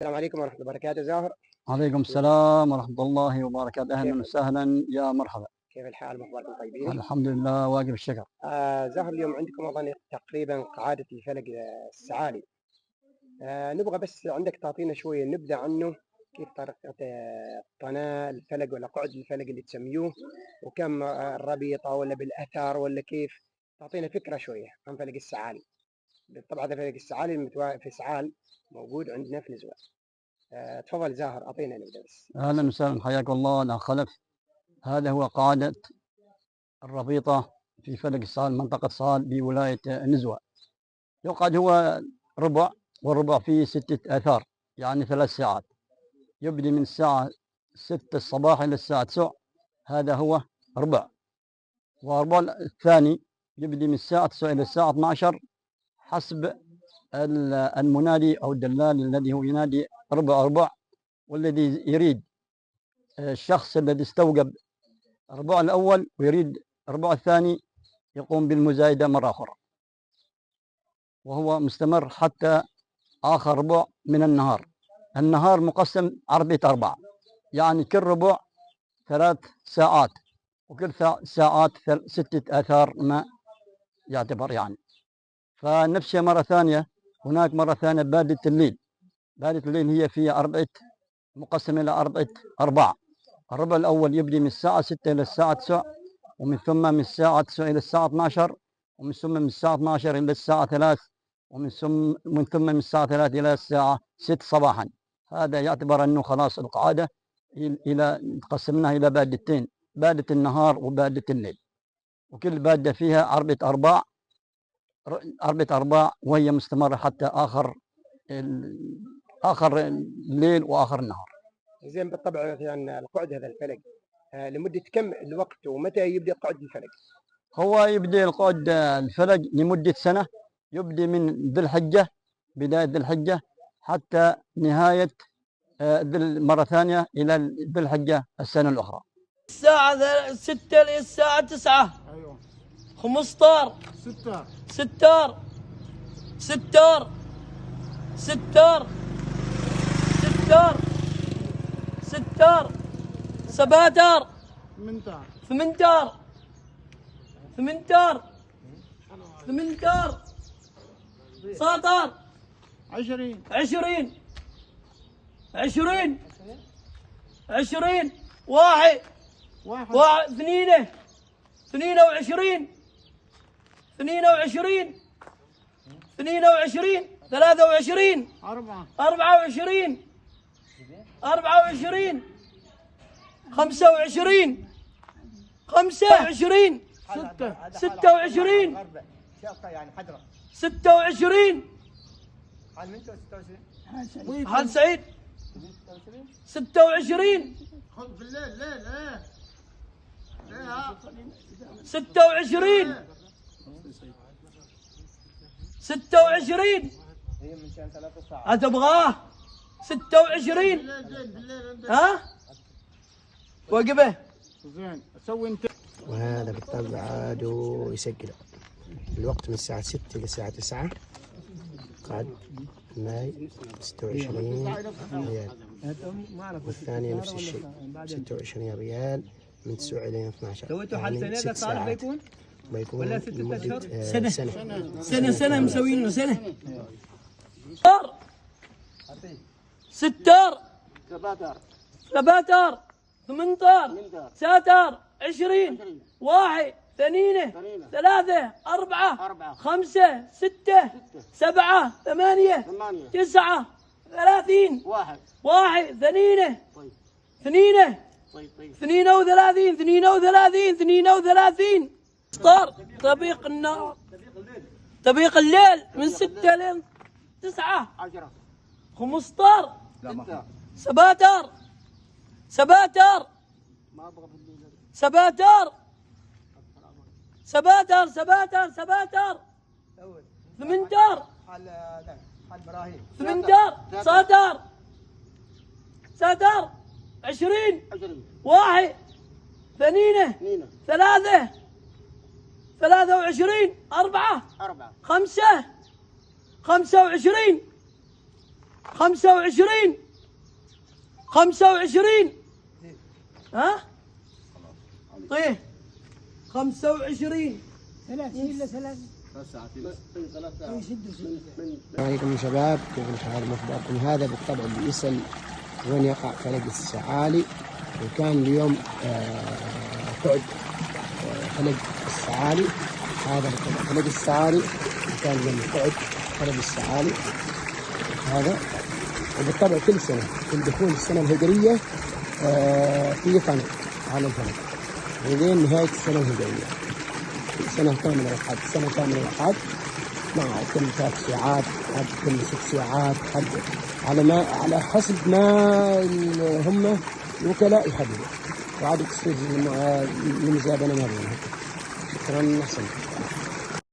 السلام عليكم ورحمة الله وبركاته زاهر. عليكم السلام ورحمة الله وبركاته. أهلا كيف وسهلا يا مرحبا. كيف الحال؟ مخباركم طيبين؟ الحمد لله واجب الشكر. زاهر، اليوم عندكم أظن تقريبا قاعدة الفلك السعالي. نبغى بس عندك تعطينا شوية نبذة عنه، كيف طريقة قناة الفلك ولا قعد الفلك اللي تسميوه، وكم الربيطة ولا بالأثر ولا كيف؟ تعطينا فكرة شوية عن فلك السعالي. طبعا هذا فلك السعالي في سعال موجود عندنا في نزوة. تفضل زاهر، أعطينا نبذة بس. أهلا وسهلا، حياك الله الأخ خلف. هذا هو قاعدة الربيطة في فلك صال، منطقة صال بولاية نزوة. يقعد هو ربع، والربع فيه 6 آثار، يعني 3 ساعات. يبدي من الساعة 6 الصباح إلى الساعة 9، هذا هو ربع. والربع الثاني يبدي من الساعة 9 إلى الساعة 12 حسب المنادي أو الدلال الذي هو ينادي ربع ربع، والذي يريد الشخص الذي استوجب الربع الأول ويريد الربع الثاني يقوم بالمزايدة مرة أخرى، وهو مستمر حتى آخر ربع من النهار. النهار مقسم 4، يعني كل ربع 3 ساعات، وكل ساعات 6 آثار ما يعتبر يعني. فنفس مرة ثانية، هناك مرة ثانية بادة الليل. بادة الليل هي فيها 4، مقسم إلى 4. الربع الأول يبدي من الساعة 6 إلى الساعة 9، ومن ثم من الساعة 9 إلى الساعة 12، ومن ثم من الساعة 12 إلى الساعة 3، ومن ثم من الساعة 3 إلى الساعة 6 صباحا. هذا يعتبر أنه خلاص القاعدة إلى قسمناها إلى بادتين، بادة النهار وبادة الليل، وكل بادة فيها 4 أرباع، وهي مستمرة حتى آخر الليل وآخر النهار. زين، بالطبع مثلا القعد هذا الفلك لمدة كم الوقت، ومتى يبدأ قعد الفلك؟ هو يبدأ القعد الفلك لمدة سنة، يبدأ من ذي الحجة، بداية ذي الحجة حتى نهاية مرة ثانية إلى ذي الحجة السنة الأخرى. الساعة 6 للساعة 9. ايوه 15 ستة ستار ستار ستار ستار ستار سباتار منتار 18 18 18 19 20 20 20 20 واحد 22 22 22 22 23 24 24 25 26 26 26 حال سعيد 26 خذ بالليل ليل ايه 26 26 هتبغاه 26 بالليل ها وقفه زين سوي انت. وهذا بالطبع عادوا يسجل الوقت من الساعة 6 إلى الساعة 9، قعد ماي 26 ريال، والثانية نفس الشيء 26 ريال من 9 إلى 12. سويتوا حل سنة 6 صار ساعات بيكون ولا 6 لمدة سنة سنة مسوينه سنة. ستار سباتار 18 ساتار 20 1 2 3 4 5 6 7 8 9 30 1 2 2 32 32 افطار طبيق النار، طبيق الليل من 6 ل 9 15 سباتر سباتر سباتر سباتر سباتر سباتر 18 18 ساتر ساتر 20 1 2 3 23 4 5 25 25 25 ها؟ طيب 25 السلام عليكم يا شباب، كيف الحال؟ مخبركم هذا بالطبع اللي يسأل وين يقع فلق السعالي، وكان اليوم قعد فلق السعالي. هذا بالطبع فلق السعالي، وكان اليوم قعد فلق السعالي هذا. وبالطبع كل سنة في دخول السنة الهجرية في قناة على الفلق لين نهاية السنة الهجرية، سنة كاملة الحج، سنة كاملة الحج مع كل 3 ساعات، حد كل 6 ساعات، حد على حسب ما هم الوكلاء يحددوا، وعاد تصير المزابنة ما بينهم. شكرا، أحسن.